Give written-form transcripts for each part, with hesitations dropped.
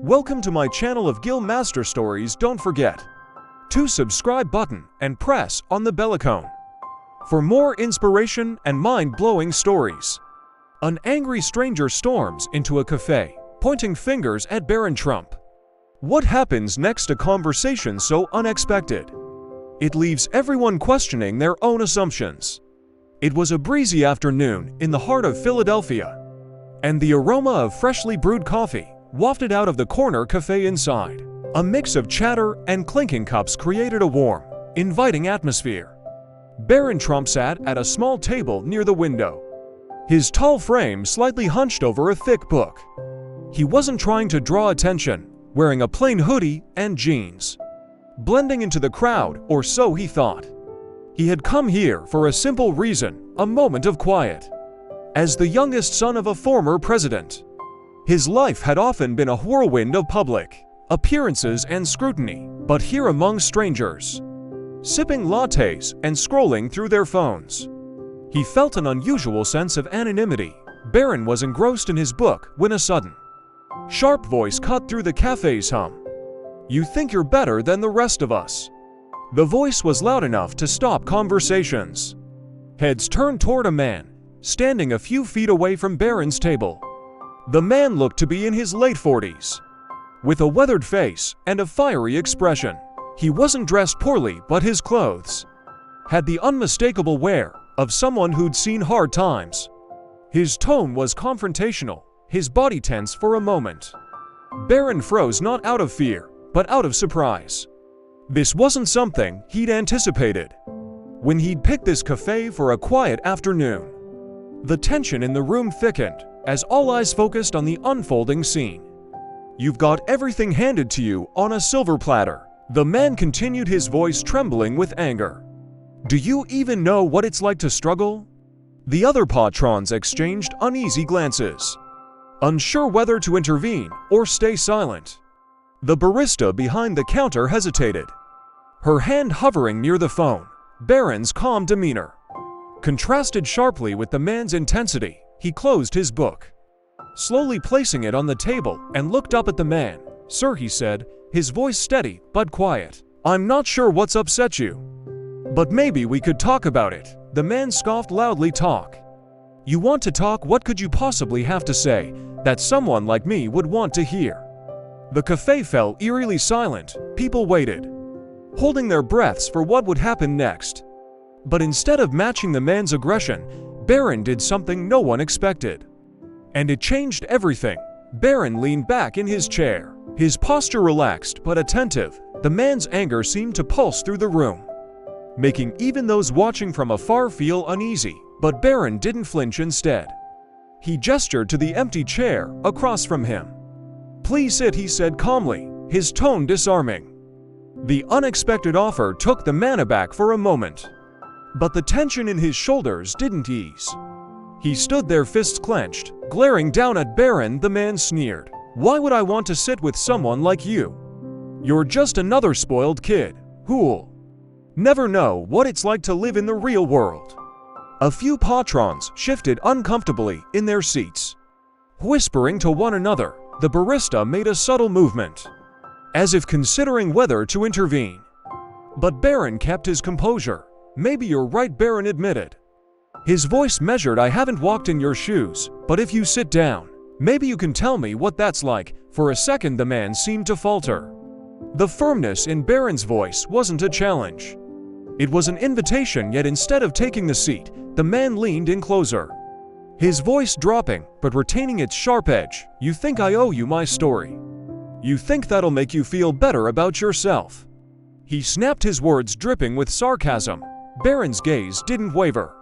Welcome to my channel of Gill Master Stories. Don't forget to subscribe button and press on the bell icon for more inspiration and mind-blowing stories. An angry stranger storms into a cafe, pointing fingers at Barron Trump. What happens next? A conversation so unexpected. It leaves everyone questioning their own assumptions. It was a breezy afternoon in the heart of Philadelphia, and the aroma of freshly brewed coffee wafted out of the corner cafe inside. A mix of chatter and clinking cups created a warm, inviting atmosphere. Barron Trump sat at a small table near the window, his tall frame slightly hunched over a thick book. He wasn't trying to draw attention, wearing a plain hoodie and jeans, blending into the crowd, or so he thought. He had come here for a simple reason: a moment of quiet. As the youngest son of a former president, his life had often been a whirlwind of public appearances and scrutiny, but here among strangers, sipping lattes and scrolling through their phones, he felt an unusual sense of anonymity. Barron was engrossed in his book when a sudden, sharp voice cut through the cafe's hum. "You think you're better than the rest of us." The voice was loud enough to stop conversations. Heads turned toward a man standing a few feet away from Barron's table. The man looked to be in his late 40s, with a weathered face and a fiery expression. He wasn't dressed poorly, but his clothes had the unmistakable wear of someone who'd seen hard times. His tone was confrontational, his body tense for a moment. Barron froze, not out of fear, but out of surprise. This wasn't something he'd anticipated when he'd picked this cafe for a quiet afternoon. The tension in the room thickened as all eyes focused on the unfolding scene. "You've got everything handed to you on a silver platter," the man continued, his voice trembling with anger. "Do you even know what it's like to struggle?" The other patrons exchanged uneasy glances, unsure whether to intervene or stay silent. The barista behind the counter hesitated, her hand hovering near the phone. Barron's calm demeanor contrasted sharply with the man's intensity. He closed his book, slowly placing it on the table, and looked up at the man. "Sir," he said, his voice steady but quiet, "I'm not sure what's upset you, but maybe we could talk about it." The man scoffed loudly. "Talk? You want to talk? What could you possibly have to say that someone like me would want to hear?" The cafe fell eerily silent. People waited, holding their breaths for what would happen next. But instead of matching the man's aggression, Barron did something no one expected, and it changed everything. Barron leaned back in his chair, his posture relaxed but attentive. The man's anger seemed to pulse through the room, making even those watching from afar feel uneasy. But Barron didn't flinch. Instead, he gestured to the empty chair across from him. "Please sit," he said calmly, his tone disarming. The unexpected offer took the man aback for a moment, but the tension in his shoulders didn't ease. He stood there, fists clenched, glaring down at Barron. The man sneered. "Why would I want to sit with someone like you? You're just another spoiled kid who'll never know what it's like to live in the real world." A few patrons shifted uncomfortably in their seats, whispering to one another. The barista made a subtle movement, as if considering whether to intervene. But Barron kept his composure. "Maybe you're right," Barron admitted, his voice measured. "I haven't walked in your shoes, but if you sit down, maybe you can tell me what that's like." For a second the man seemed to falter. The firmness in Barron's voice wasn't a challenge, it was an invitation. Yet instead of taking the seat, the man leaned in closer, his voice dropping but retaining its sharp edge. "You think I owe you my story? You think that'll make you feel better about yourself?" He snapped, his words dripping with sarcasm. Barron's gaze didn't waver.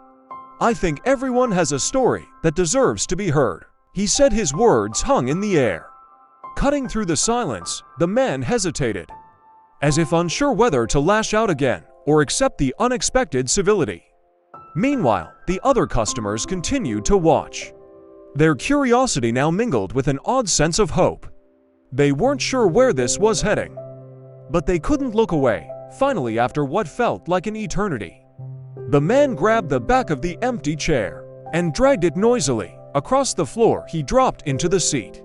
"I think everyone has a story that deserves to be heard," he said, his words hung in the air. Cutting through the silence, the man hesitated, as if unsure whether to lash out again or accept the unexpected civility. Meanwhile, the other customers continued to watch, their curiosity now mingled with an odd sense of hope. They weren't sure where this was heading, but they couldn't look away. Finally, after what felt like an eternity, the man grabbed the back of the empty chair and dragged it noisily across the floor. He dropped into the seat,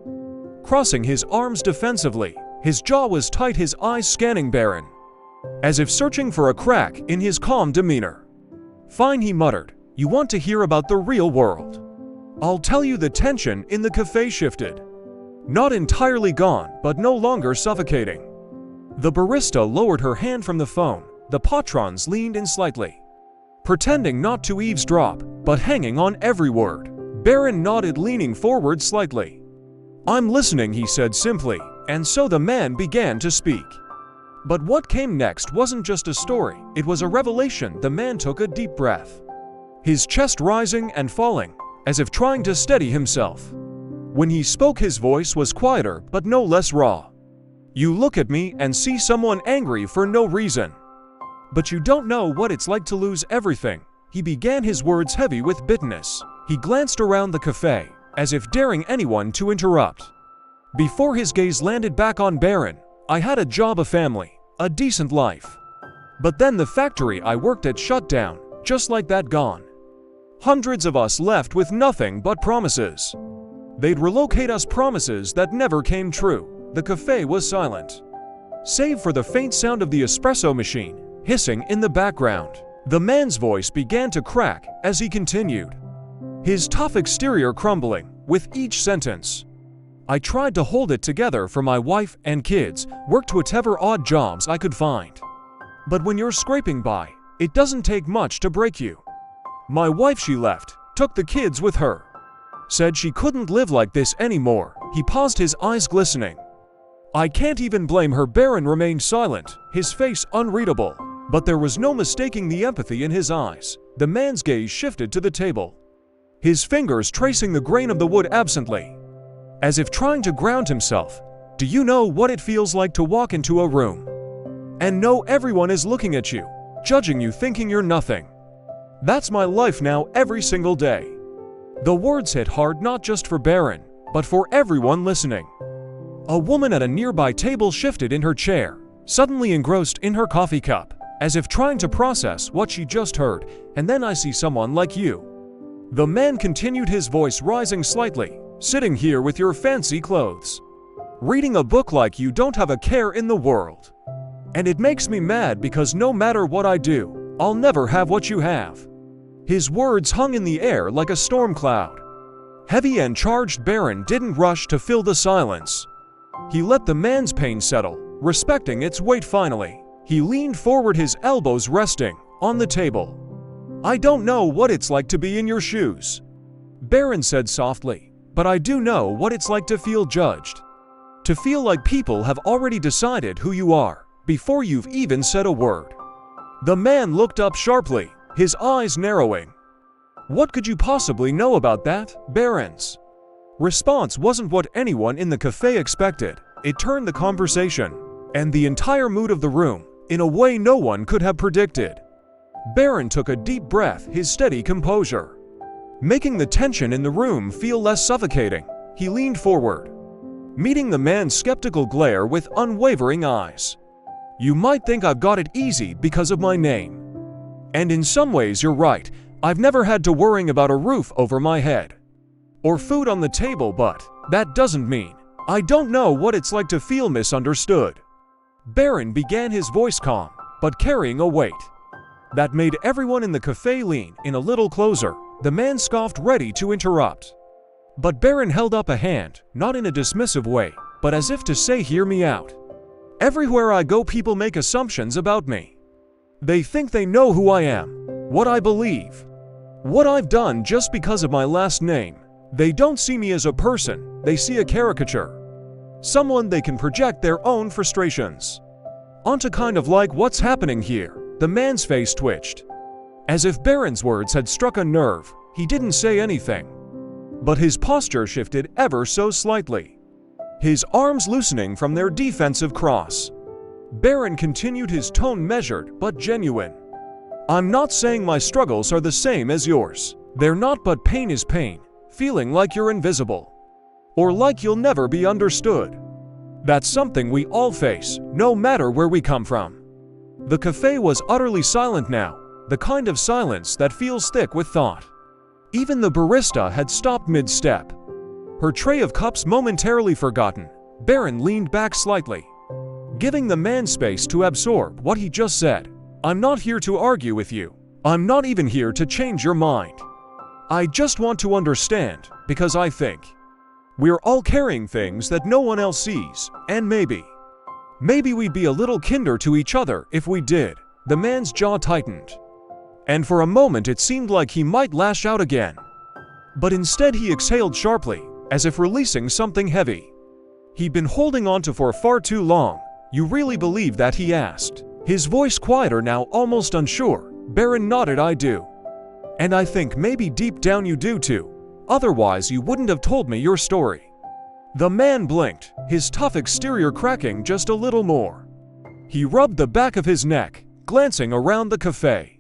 crossing his arms defensively. His jaw was tight, his eyes scanning Barron, as if searching for a crack in his calm demeanor. "Fine," he muttered. "You want to hear about the real world? I'll tell you." The tension in the cafe shifted. Not entirely gone, but no longer suffocating. The barista lowered her hand from the phone. The patrons leaned in slightly, pretending not to eavesdrop, but hanging on every word. Barron nodded, leaning forward slightly. "I'm listening," he said simply, and so the man began to speak. But what came next wasn't just a story, it was a revelation. The man took a deep breath, his chest rising and falling, as if trying to steady himself. When he spoke, his voice was quieter but no less raw. "You look at me and see someone angry for no reason. But you don't know what it's like to lose everything." He began, his words heavy with bitterness. He glanced around the cafe, as if daring anyone to interrupt. Before his gaze landed back on Barron, "I had a job, a family, a decent life. But then the factory I worked at shut down, just like that, gone. Hundreds of us left with nothing but promises. They'd relocate us, promises that never came true." The cafe was silent, save for the faint sound of the espresso machine hissing in the background. The man's voice began to crack as he continued, his tough exterior crumbling with each sentence. "I tried to hold it together for my wife and kids, worked whatever odd jobs I could find. But when you're scraping by, it doesn't take much to break you. My wife, she left, took the kids with her. Said she couldn't live like this anymore." He paused, his eyes glistening. "I can't even blame her." Barron remained silent, his face unreadable. But there was no mistaking the empathy in his eyes. The man's gaze shifted to the table, his fingers tracing the grain of the wood absently, as if trying to ground himself. "Do you know what it feels like to walk into a room and know everyone is looking at you, judging you, thinking you're nothing? That's my life now, every single day." The words hit hard, not just for Barron, but for everyone listening. A woman at a nearby table shifted in her chair, suddenly engrossed in her coffee cup, as if trying to process what she just heard. "And then I see someone like you," the man continued, his voice rising slightly, "sitting here with your fancy clothes, reading a book like you don't have a care in the world. And it makes me mad because no matter what I do, I'll never have what you have." His words hung in the air like a storm cloud, heavy and charged. Barron didn't rush to fill the silence. He let the man's pain settle, respecting its weight. Finally, he leaned forward, his elbows resting on the table. "I don't know what it's like to be in your shoes," Barron said softly, "but I do know what it's like to feel judged. To feel like people have already decided who you are before you've even said a word." The man looked up sharply, his eyes narrowing. "What could you possibly know about that?" Barron's response wasn't what anyone in the cafe expected. It turned the conversation and the entire mood of the room in a way no one could have predicted. Barron took a deep breath, his steady composure making the tension in the room feel less suffocating. He leaned forward, meeting the man's skeptical glare with unwavering eyes. "You might think I've got it easy because of my name. And in some ways you're right. I've never had to worry about a roof over my head or food on the table, but that doesn't mean I don't know what it's like to feel misunderstood." Barron began, his voice calm, but carrying a weight that made everyone in the cafe lean in a little closer. The man scoffed, ready to interrupt. But Barron held up a hand, not in a dismissive way, but as if to say, "Hear me out. Everywhere I go, people make assumptions about me. They think they know who I am, what I believe, what I've done just because of my last name. They don't see me as a person, they see a caricature. Someone they can project their own frustrations onto, kind of like what's happening here." The man's face twitched, as if Barron's words had struck a nerve. He didn't say anything, but his posture shifted ever so slightly, his arms loosening from their defensive cross. Barron continued, his tone measured but genuine. "I'm not saying my struggles are the same as yours. They're not, but pain is pain. Feeling like you're invisible, or like you'll never be understood. That's something we all face, no matter where we come from." The cafe was utterly silent now, the kind of silence that feels thick with thought. Even the barista had stopped mid-step, Her tray of cups momentarily forgotten, Barron leaned back slightly, giving the man space to absorb what he just said. "I'm not here to argue with you. I'm not even here to change your mind. I just want to understand, because I think we're all carrying things that no one else sees, and maybe we'd be a little kinder to each other if we did." The man's jaw tightened, and for a moment it seemed like he might lash out again. But instead he exhaled sharply, as if releasing something heavy he'd been holding onto for far too long. "You really believe that?" he asked, his voice quieter now, almost unsure. Barron nodded. "I do. And I think maybe deep down you do too. Otherwise you wouldn't have told me your story." The man blinked, his tough exterior cracking just a little more. He rubbed the back of his neck, glancing around the cafe,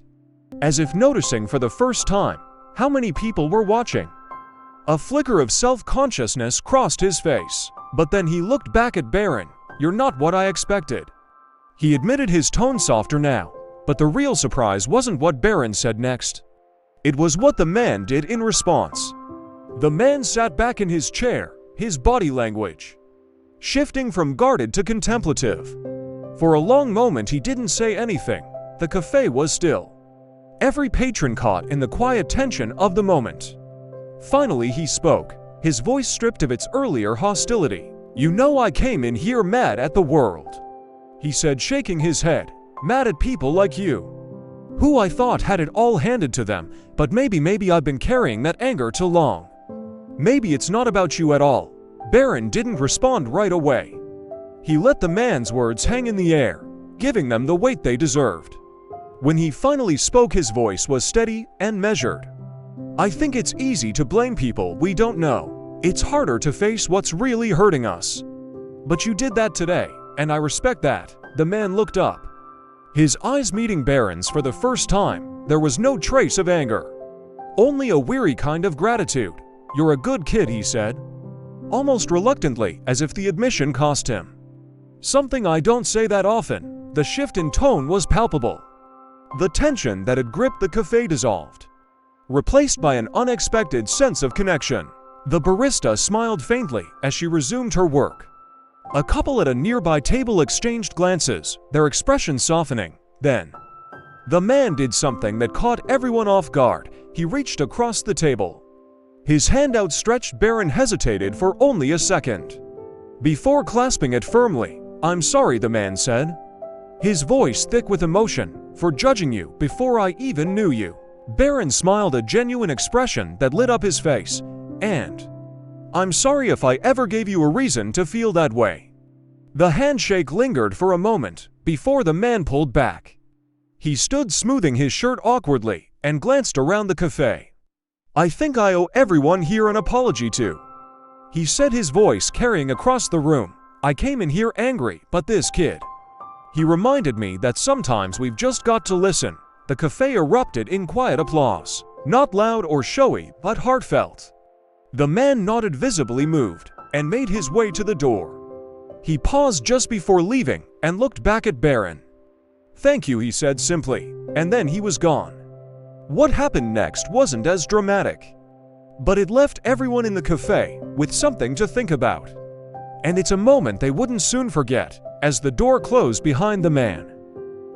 as if noticing for the first time how many people were watching. A flicker of self-consciousness crossed his face, but then he looked back at Barron. "You're not what I expected." He admitted, his tone softer now, but the real surprise wasn't what Barron said next. It was what the man did in response. The man sat back in his chair, his body language shifting from guarded to contemplative. For a long moment he didn't say anything. The cafe was still, every patron caught in the quiet tension of the moment. Finally he spoke, his voice stripped of its earlier hostility. "You know, I came in here mad at the world," he said, shaking his head. "Mad at people like you, who I thought had it all handed to them, but maybe I've been carrying that anger too long. Maybe it's not about you at all." Barron didn't respond right away. He let the man's words hang in the air, giving them the weight they deserved. When he finally spoke, his voice was steady and measured. "I think it's easy to blame people we don't know. It's harder to face what's really hurting us. But you did that today, and I respect that." The man looked up, his eyes meeting Barron's for the first time. There was no trace of anger, only a weary kind of gratitude. "You're a good kid," he said, almost reluctantly, as if the admission cost him something. "I don't say that often." The shift in tone was palpable. The tension that had gripped the cafe dissolved, replaced by an unexpected sense of connection. The barista smiled faintly as she resumed her work. A couple at a nearby table exchanged glances, their expressions softening. Then, the man did something that caught everyone off guard. He reached across the table, his hand outstretched. Barron hesitated for only a second before clasping it firmly. "I'm sorry," the man said, his voice thick with emotion, "for judging you before I even knew you." Barron smiled, a genuine expression that lit up his face. "And I'm sorry if I ever gave you a reason to feel that way." The handshake lingered for a moment before the man pulled back. He stood smoothing his shirt awkwardly and glanced around the cafe. "I think I owe everyone here an apology too," he said, his voice carrying across the room. "I came in here angry, but this kid, he reminded me that sometimes we've just got to listen." The cafe erupted in quiet applause, not loud or showy, but heartfelt. The man nodded, visibly moved, and made his way to the door. He paused just before leaving and looked back at Barron. "Thank you," he said simply, and then he was gone. What happened next wasn't as dramatic, but it left everyone in the cafe with something to think about. And it's a moment they wouldn't soon forget. As the door closed behind the man,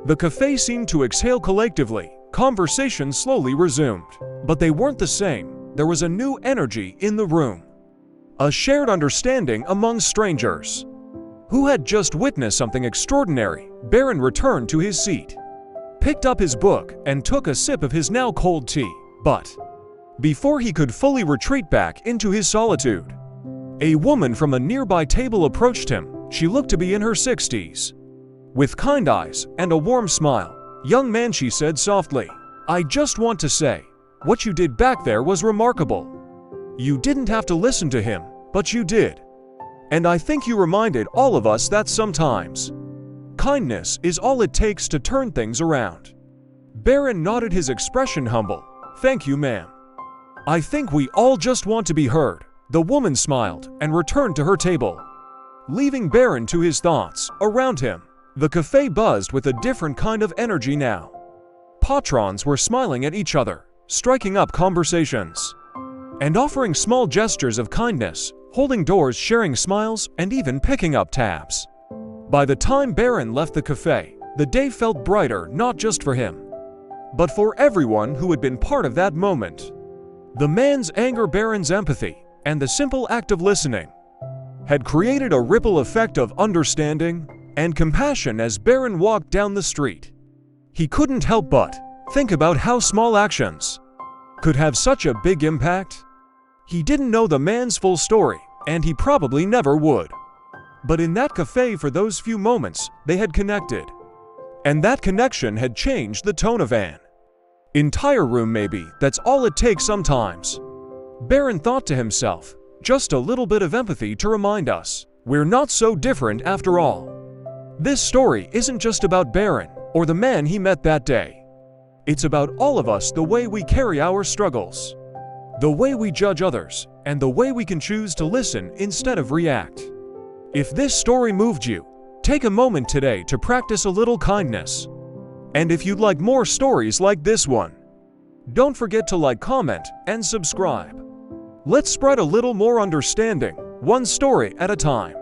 the cafe seemed to exhale collectively. Conversation slowly resumed, but they weren't the same. There was a new energy in the room, a shared understanding among strangers who had just witnessed something extraordinary. Barron returned to his seat, picked up his book, and took a sip of his now cold tea. But before he could fully retreat back into his solitude, a woman from a nearby table approached him. She looked to be in her 60s, with kind eyes and a warm smile. "Young man," she said softly, "I just want to say, what you did back there was remarkable. You didn't have to listen to him, but you did. And I think you reminded all of us that sometimes kindness is all it takes to turn things around." Barron nodded, his expression humble. "Thank you, ma'am. I think we all just want to be heard." The woman smiled and returned to her table, leaving Barron to his thoughts. Around him, the cafe buzzed with a different kind of energy now. Patrons were smiling at each other, striking up conversations. and offering small gestures of kindness, holding doors, sharing smiles, and even picking up tabs. By the time Barron left the cafe, the day felt brighter not just for him, but for everyone who had been part of that moment. The man's anger, Barron's empathy, and the simple act of listening had created a ripple effect of understanding and compassion as Barron walked down the street. He couldn't help but think about how small actions could have such a big impact. He didn't know the man's full story, and he probably never would. But in that cafe, for those few moments, they had connected. And that connection had changed the tone of an entire room. Maybe that's all it takes sometimes. Barron thought to himself, just a little bit of empathy to remind us we're not so different after all. This story isn't just about Barron or the man he met that day. It's about all of us, the way we carry our struggles, the way we judge others, and the way we can choose to listen instead of react. If this story moved you, take a moment today to practice a little kindness. And if you'd like more stories like this one, don't forget to like, comment, and subscribe. Let's spread a little more understanding, one story at a time.